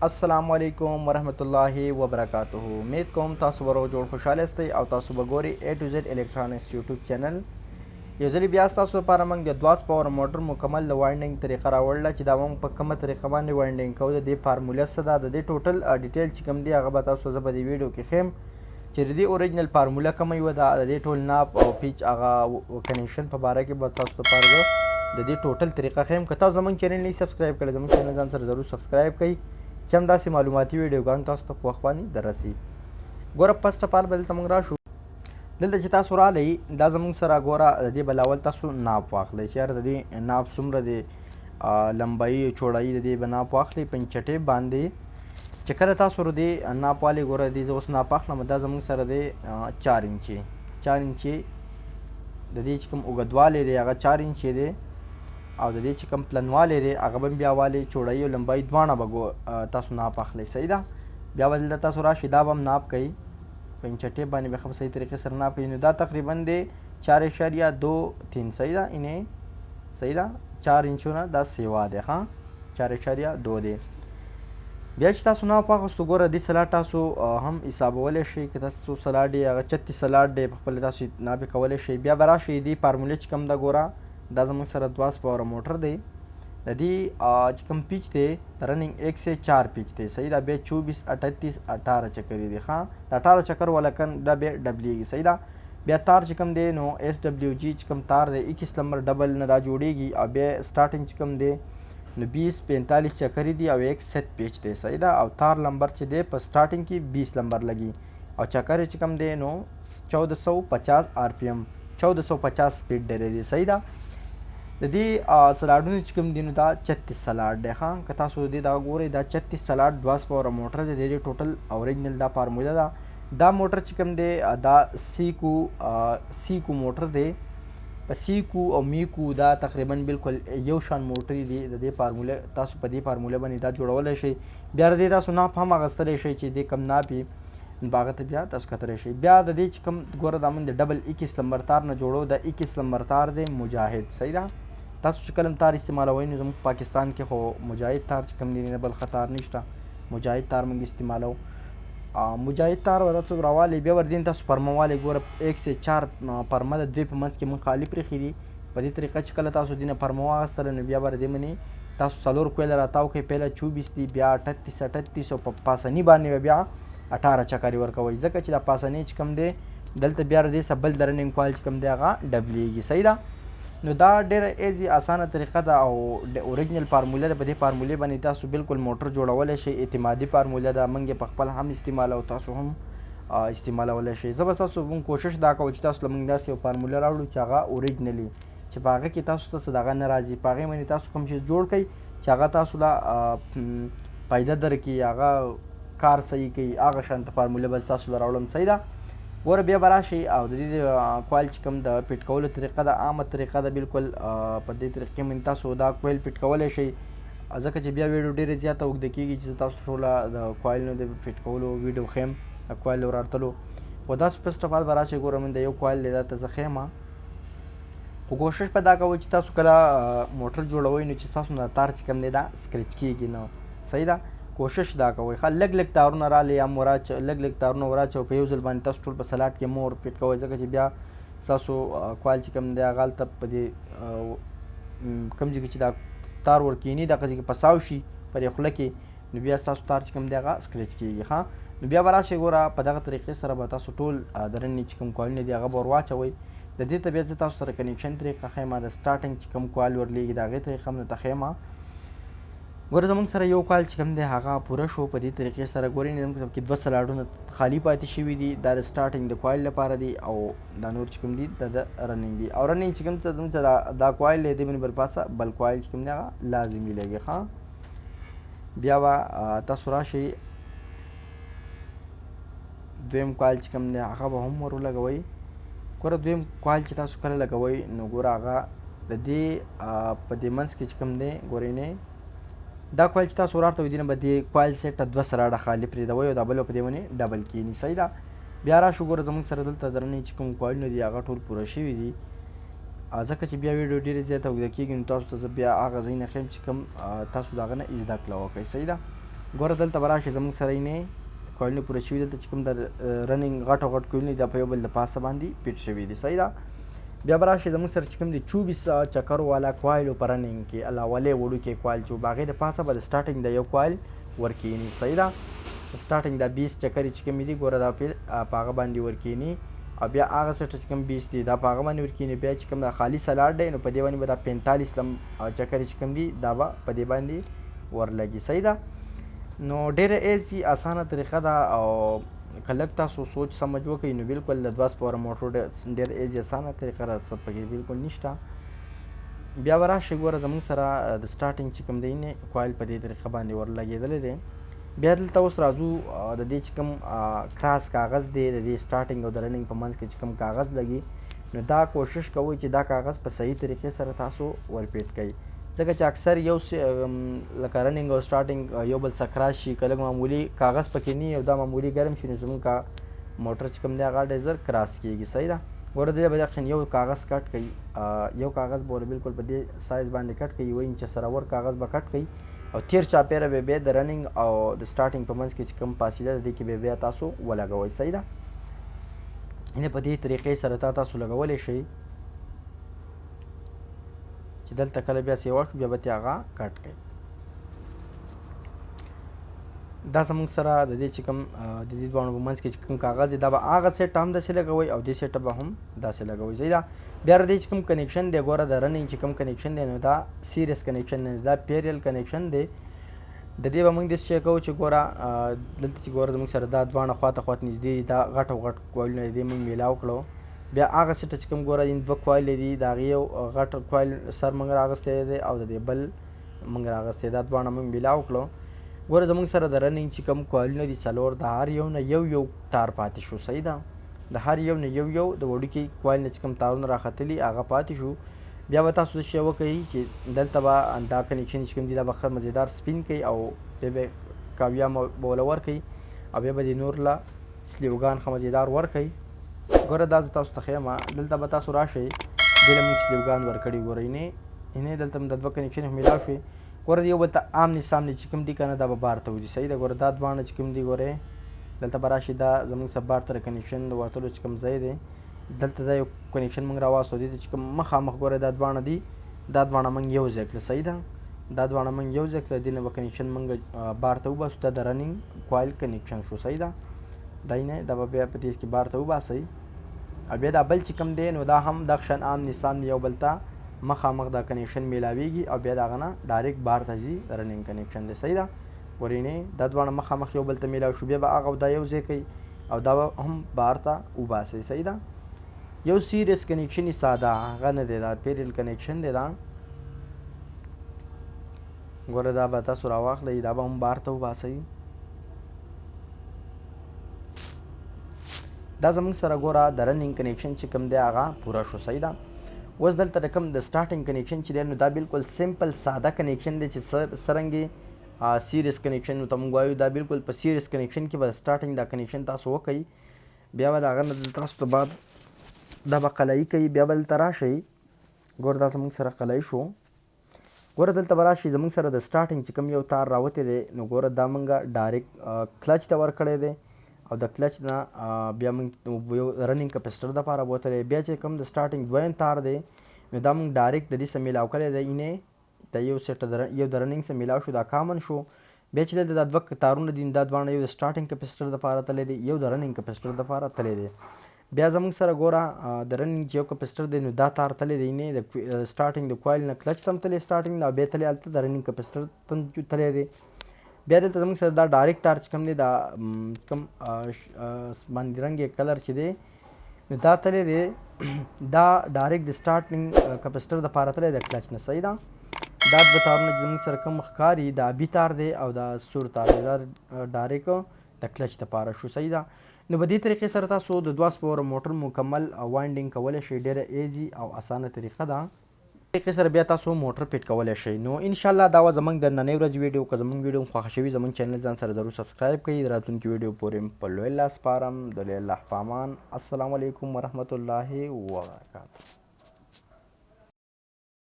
अस्सलाम वालेकुम वरहमतुल्लाहि वबरकातुहू। उम्मीद कोम तासु बरो जोड़ खुशहाल यस्तई او تاسو بګوري A to Z الیکټرانکس یوټیوب چینل. یو ځلې بیا تاسو لپاره موږ د 2 پاور موټر مکمل د وایډینګ طریقه راوړله چې دا موږ په کومه طریقه باندې وایډینګ کوو. د دې فارموله څه ده، د دې ټوټل ډیټیل چې کوم دی هغه به تاسو زه په دې ویډیو کې ښیم چې د دې اوریجنل فارموله کومه یوه ده، د دې ټول ناپ او پیچ هغه کنیکشن په باره کې به تاسو لپاره زه د دې ټوټل طریقه ښیم. که تاسو زموږ چینل نه سبسکرایب کړئ، زموږ چینل ځان سره ضرور سبسکرایب کړئ چې همداسې معلوماتي ویډیوګانې تاسو ته په وخت باندې دررسي. ګوره فرسټ اف آل به دلته موږ راشو. دلته چې تاسو راغلی دا زموږ سره ګوره د دې بلاول تاسو ناپ واخلئ چې یاره د دې ناپ څومره دی، لمبایي چوړایي د دې به ناپ واخلئ پنچټې باندې. چې کله تاسو د دې ناپ والی ګوره دې زه اوس ناپ اخلم، دا زموږ سره دی 4 انچې د دې چې کوم اوږدوالی دی هغه 4 انچې دی، او د دې چې کوم پلنوالی دی هغه به بیا والی چوړایي او لمبایي دواړه به تاسو ناپ اخلئ. صحیح ده. بیا به دلته تاسو راشئ دا به هم ناپ کوئ پنچټې باندې به ښه په صحیح طریقې سره ناپ کوئ. نو دا تقریبا دی 4.23. صحیح ده. اینې صحیح ده 4 انچونه دا سیوا دی ښه 4.2 دی. بیا چې تاسو ناپ واخیستو ګوره دې سلاډ تاسو هم حسابولی شئ. که تاسو سلاډ یې هغه 36 سلاډ دی په خپله تاسو ناپ یې کولی شئ. بیا به راشئ دې فارمولې چې کوم ده ګوره دا زموږ سره 2 پاور موټر دی، د دې چې کوم پیچ دی رننګ 1 سے 4 پیچ دی. صحیح ده. بیا 24 38 18 چکرې دی ښه د 18 چکر والا کن دا بیا ډبلیږي. صحیح ده. بیا تار چې کوم دی نو SWG چې کوم تار دی 21 نمبر ډبل نه دا جوړیږي، او بیا سټارټنګ چې کوم دی نو 20 45 چکرې دی او 1 7 پیچ دی. صحیح ده. او تار نمبر چې دی په سټارټنګ کې 20 نمبر لګي، او چکر چې کوم دی نو 1450 RPM 1450 سپیډ ډیری دی. صحیح ده. د دې سلاډونه چې کوم دي نو دا 36 سلاډ دی ښه. که تاسو د دې دا ګورئ دا 36 سلاډ 2 پاور موټر دی، د دې ټوټل اوریجنل دا فارموله ده. دا موټر چې کوم دی دا سیکو موټر دی. په سیکو او میکو دا تقریبا بالکل یو شان موټر دی. د دې فارموله تاسو په دې فارموله باندې دا جوړولی شئ. بیا د دې تاسو ناپ هم اخیستلی شئ چې دې کم ناپ یې نو هغه ته بیا تاسو کتلی شئ. بیا د دې چې کوم ګوره دا موږ د ډبل 21 نمبر تار نه جوړو، دا 21 نمبر تار دی مجاهد. صحیح ده. تاسو چې کله تار استعمالوئ نو زموږ پاکستان کې خو مجاهد تار چې کوم دی نه بل ښه تار نشته، مجاهد تار موږ استعمالو. مجاهد تار ور تاسو راوالی بیا ور دین تاسو پرمه والی ګوره 1 سے 4 پرمه د دوی په منځ کې موږ خالي پرېښي دي. په دې طریقه چې کله تاسو دینه پرمه واخیستله نو بیا به د دې منې تاسو 4 کویله راتاو کوئ. پهله 24 دی، بیا 38 او په پاسني باندې به بیا 18 چکرې ورکوئ، ځکه چې دا پاسني چې کوم دی دلته بیا د دې څخه بل د رننګ کوایل چې کوم دی هغه ډبلیږي. صحیح ده. نو دا ډېره ایزي اسانه طریقه ده او د اوریجنل فارموله ده. په دې فارمولې باندې تاسو بالکل موټر جوړولی شئ. اعتمادي فارموله ده، موږ یې په خپل هم استعمالوو، تاسو هم استعمالولی شئ. زه به تاسو موږ کوشش دا کوو چې تاسو له موږ داسې یو فارموله راوړو چې هغه اوریجنلي چې په هغه کې تاسو ته څه دغه نه راځي، په هغې باندې تاسو کوم شی جوړ کړئ چې هغه تاسو له فایده درکړي، هغه کار صحیح کوي، هغه شانته فارموله به تاسو له راوړم. صحیح ده. ګوره بیا به راشئ او د دې کوایل چې کوم د فټ کولو طریقه ده عامه طریقه ده بالکل په دې طریقې باندې تاسو دا کوایل فټ کولی شئ، ځکه چې بیا ویډیو ډېره زیاته اوږده کېږي چې تاسو ټوله د کوایلونو د فټ کولو ویډیو ښیم کوایل ورارتلو. خو داسې فرسټ اف آل به راشئ ګوره من د یو کوایل دی دا ته زه ښیم. خو کوشش په دا کوئ چې تاسو کله موټر جوړوئ نو چې تاسو نه تار چې کوم دی دا سکرچ کېږي نه. صحیح ده. کوشش دا کوئ ښه لږ لږ تارونه رالی یا لږ لږ تارونه وراچوئ په یو ځل باندې تاسو ټول په سلاډ کې مور فټ کوئ، ځکه چې بیا ستاسو کوایل چې کوم دی هغه هلته په دې کوم ځای کې چې دا تار ورکیني دغه ځای کې پساو شي په دې خوله کې نو بیا ستاسو تار چې کوم دی هغه سکرچ کېږي ښه. نو بیا به راشئ ګوره په دغه طریقې سره به تاسو ټول د رنې چې کوم کوایلونه دي هغه به ور واچوئ. د دې ته بیا زه تاسو سره کنیکشن طریقه ښیم، د سټارټنګ چې کوم کوایل ورلیږي د هغې طریقه هم درته ښیم. ګوره زموږ سره یو کوایل چې کوم دی هغه پوره شو. په دې طریقې سره ګورئ زموږ کې 2 سلاډونه خالي پاتې شوي دي، دا د سټارټنګ د کوایل لپاره دی او دا نور چې کوم دي د رننګ دي. او رننګ چې کوم زموږ دا کوایل دی دې باندې بل پاسه بل کوایل چې کوم دی هغه لازمي لګي ښه. بیا به تاسو راشئ دویم کوایل چې کوم دی هغه به هم ور ولګوئ. ګوره دویم کوایل چې تاسو کله لګوئ نو ګوره هغه د دې په دې منځ کې چې کوم دی ګورئ نه دا کوایل چې تاسو ورارته وي دې نه به دې کوایل سیټ ته 2 سلاډه خالي پرېږدوئ او دا بل به په دې باندې ډبل کېني. صحیح ده. بیا راشو ګوره زموږ سره دلته درنې چې کوم کوایلونه دي هغه ټول پوره شوي دي، ځکه چې بیا ویډیو ډېرې زیاته اوږده کېږي نو تاسو ته زه بیا هغه ځای نه ښیم چې کوم تاسو د هغه نه زده کړه وکړئ. صحیح ده. ګوره دلته به راشي زموږ سره یې کویلونه پوره شوي دلته چې کوم د رننګ غټ کویلونه دا په یو بل د پاسه باندې فټ شوي دي. صحیح ده. بیا به راشي زموږ سره چې کوم دي 24 چکرو والا کوایل په رننګ کې الاولې وړوکی کوایل چې هغې د پاسه به د سټارټنګ د یو کوایل ورکینی. صحیح ده. سټارټنګ د 20 چکرې چې کومې دي ګوره دا په هغه باندې ورکینی او بیا هغه سټ چې کوم 20 دي دا په هغه باندې ورکینی. بیا چې کوم د خالي سلاډ دی نو په دې باندې به دا 45 چکرې چې کوم دي دا به په دې باندې ورلګي. صحیح ده. نو ډېره ایزي اسانه طریقه ده او که لږ تاسو سوچ سمجھ وکړئ نو بالکل د 2 سپاره موټر ډېر ایزي اسانه طریقه ده، څه پکې بالکل نشته. بیا به راشئ ګوره زموږ سره د سټارټنګ چې کوم دی کوایل په دې طریقه باندې ورلګېدلی دی. بیا دلته اوس راځو د دې چې کوم کراس کاغذ دی د دې سټارټنګ او د رننګ په منځ کې چې کوم کاغذ لګي نو دا کوشش کوئ چې دا کاغذ په صحیح طریقې سره تاسو ورپیټ کړئ، ځکه چې اکثر یو لکه رننګ او سټارټنګ یو بل څه کراس شي که لږ معمولي کاغذ پکې نه وي او دا معمولي ګرم شي نو زموږ موټر چې کوم دی هغه ډېر زر کراس کېږي. صحیح ده. ګوره دې به یقین یو کاغذ کټ کړئ، یو کاغذ به بالکل په دې سایز باندې کټ کړئ، 1 انچ سره ور کاغذ به کټ کړئ او تیر چاپیره به بیا د رننګ او د سټارټنګ په منځ کې چې کوم فاصله ده دې کې به بیا تاسو ولګوئ. صحیح ده. یعنې په دې طریقې سره تاسو لګولی شئ چې دلته کله بیا سیوا شو بیا به ترې هغه کټ کړئ. دا زموږ سره د دې چې کوم د دې دواړو په منځ کې چې کوم کاغذ دی دا به هغه سیټ هم داسې لګوئ او دې سیټ به هم داسې لګوئ. صحیح ده. بیا د دې چې کوم کنیکشن دی ګوره د رننګ چې کوم کنیکشن دی نو دا سیریس کنیکشن دی، دا پیریل کنیکشن دی. د دې به موږ داسې شی کوو چې ګوره دلته چې ګوره زموږ سره دا دواړه خواته نږدې دي دا غټ او غټ کوایلونه دي موږ میلاو کړو. بیا هغه سیټ چې کوم ګوره 2 کوایل دي د هغې یو غټ کوایل سر موږ راغستی دی او د دې بل موږ راغستی دا دواړه موږ میلاو کړو. ګوره زموږ سره د رننګ چې کوم کوایلونه دي 4 د هر یو نه یو تار پاتې شو. صحیح ده. د هر یو نه یو د وړوکي کوایل نه چې کوم تارونه راختلي هغه پاتې شو. بیا به تاسو څه شی وکړئ چې دلته به دا کنیکشن چې کوم دي دا به ښه مزیدار سپین کړئ او بیا به کاویا به ورله ورکړئ او بیا به دې نور له سلیوګان ښه مزیدار ورکړئ. ګوره دا زه تاسو ته ښیم دلته به تاسو راشئ دې له موږ سلیوګان ورکړي ګوره یعنې دلته د 2 کنیکشن میلاو شوې. ګوره یو بل ته آمنې سامنې چې کوم دي که نه دا به بار ته وځي. صحیح ده. ګوره دا دواړه چې کوم دي ګورئ دلته به راشي دا زموږ سره بار ته کنیکشن د وتلو چې کوم ځای دی دلته دا یو کنیکشن موږ راواستو دې ته چې کوم مخامخ ګوره دا دواړه دي دا دواړه موږ یو ځای کړه. صحیح ده. دا دواړه موږ یو ځای کړه دې نه به کنیکشن موږ بار ته وباسو دا د رننګ کوایل کنیکشن شو. صحیح ده. دا نه دا به بیا په دې کې بار ته وباسئ او بیا دا بل چې کوم دی نو دا هم د شان آمنې سامنې یو بل ته مخامخ دا کنیکشن میلاویږي او بیا د هغه نه ډایرکټ بار ته ځي رننګ کنیکشن دی. صحیح ده. ورینې دا دواړه مخامخ یو بل ته میلاو شو بیا به هغه دا یو ځای کوي او دا هم بار ته وباسئ. صحیح ده. یو سیریس کنیکشن یې ساده هغه نه دی دا پیریل کنیکشن دی دا ګوره دا به تاسو راواخلئ دا به هم بار ته وباسئ. دا زموږ سره ګوره د رننګ کنیکشن چې کوم دی هغه پوره شو. صحیح ده. اوس دلته د کوم د سټارټنګ کنیکشن چې دی نو دا بالکل سمپل ساده کنیکشن دی چې څرنګې سیریس کنیکشن ته موږ وایو دا بالکل په سیریس کنیکشن کې به سټارټنګ دا کنیکشن تاسو وکئ بیا به د هغه نه تاسو ته بعد دا به قلعي کوي بیا به دلته راشئ ګوره دا زموږ سره قلعي شو. ګوره دلته به راشئ زموږ سره د سټارټنګ چې کوم یو تار راوتی دی نو ګوره دا موږ ډایرکټ کلچ ته ورکړی دی او د کلچ نه بیا موږ یو رننګ کپسټر دپاره بوتلی بیا چې کوم د سټارټنګ دویم تار دی نو دا موږ ډایرکټ د دې سره میلاو کړی دی اینې د یو سیټ یو د رننګ سره میلاو شو دا کامن شو. بیا چې دلته دا 2 تارونه دي دا دواړه یو د سټارټنګ کپسټر دپاره تللی دی یو د رننګ کپسټر دپاره تللی دی. بیا زموږ سره ګوره د رننګ چې یو کپسټر دی نو دا تار تللی دی نه د سټارټنګ د کوایل نه کلچ ته هم تللی سټارټنګ نه بیا تللی هلته د رننګ کپسټر ته تللی دی. بیا دلته زموږ سره دا ډایرکټ تار چې کوم دی دا کوم باندې رنګ کلر چې دی نو دا تللی دی دا ډایرکټ د سټارټنګ کپسټر دپاره تللی د کلچ نه. صحیح ده. دا 2 تارونه چې زموږ سره کوم ښکاري دا ابي تار دی او دا سور تار دی دا ډایرکټ د کلچ دپاره شو. صحیح ده. نو په دې طریقې سره تاسو د 2 سپوره موټر مکمل وایډنګ کولی شئ ډېره ایزي او اسانه طریقه ده. طریقې سره بیا تاسو موټر فټ کولی شئ. نو انشاءالله دا وه زموږ د نننۍ ورځې ویډیو که زموږ ویډیو خوښه شوي زموږ چینل ځان سره ضرور سبسکرایب کړئ. د راتلونکي ویډیو پورې په لوی الله سپارم. د لوی الله په امان. السلام علیکم ورحمة الله وبرکاته.